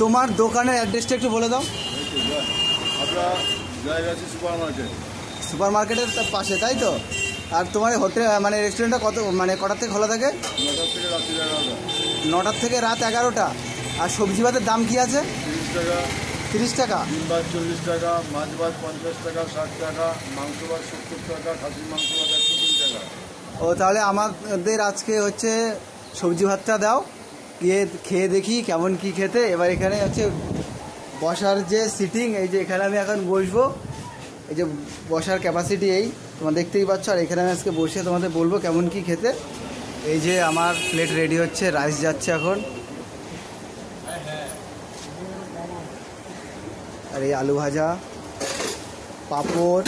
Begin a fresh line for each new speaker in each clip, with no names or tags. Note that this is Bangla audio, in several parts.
তোমার দোকানের অ্যাড্রেসটা একটু বলে দাও।
আমরা জয়গাছি সুপার মার্কেট।
সুপার মার্কেটের পাশে, তাই তো? আর তোমার হোটেল মানে রেস্টুরেন্টটা কত মানে কটার থেকে খোলা থাকে?
9টা থেকে রাত্রি 11টা।
9টার থেকে রাত 11টা। আর সবজি ভাতের দাম কি আছে?
30 টাকা।
30 টাকা।
ডিম ভাত 40 টাকা, মাছ ভাত 50 টাকা, 60 টাকা, মাংস ভাত 70 টাকা, খাসির মাংস ভাত 103 টাকা।
ও তাহলে আমাদের আজকে হচ্ছে সবজি ভাতটা দাও, গিয়ে খেয়ে দেখি কেমন কি খেতে। এবার এখানে হচ্ছে বসার যে সিটিং, এই যে এখানে আমি এখন বসবো, এই যে বসার ক্যাপাসিটি এই তোমরা দেখতেই পাচ্ছ। আর এখানে আমি আজকে বসে তোমাদের বলবো কেমন কি খেতে। এই যে আমার প্লেট রেডি হচ্ছে, রাইস যাচ্ছে এখন, আর এই আলু ভাজা, পাঁপড়,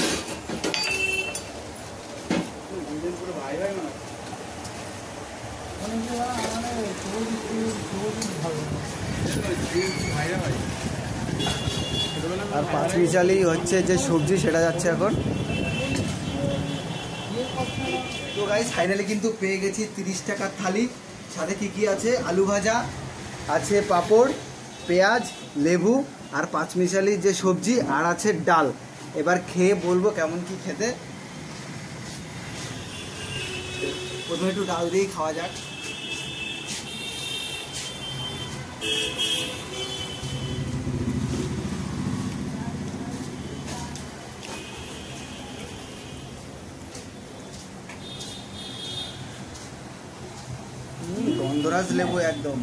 আর পাঁচমিশালি হচ্ছে যে সবজি সেটা যাচ্ছে এখন। তো গাইস ফাইনালি কিন্তু পেয়ে গেছি 30 টাকার থালি। সাথে কি কি আছে? আলু ভাজা আছে, পাঁপড়, পেঁয়াজ, লেবু আর পাঁচমিশালি যে সবজি, আর আছে ডাল। এবার খেয়ে বলবো কেমন কি খেতে। প্রথমে একটু ডাল দিয়েই খাওয়া যাক। গন্ধরাজ লেবু একদম।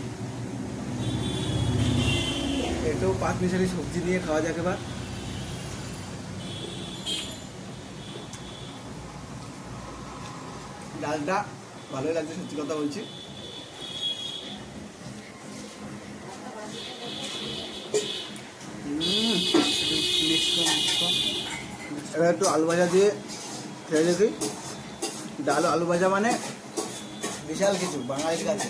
এটাও পাঁচমিশালি সবজি দিয়ে খাওয়া যাক এবার। ডালটা ভালোই লাগছে, সত্যি কথা বলছি। এবার একটু আলু ভাজা দিয়ে খেয়ে দেখি। ডাল আলু ভাজা মানে বিশাল কিছু বাঙালির কাছে।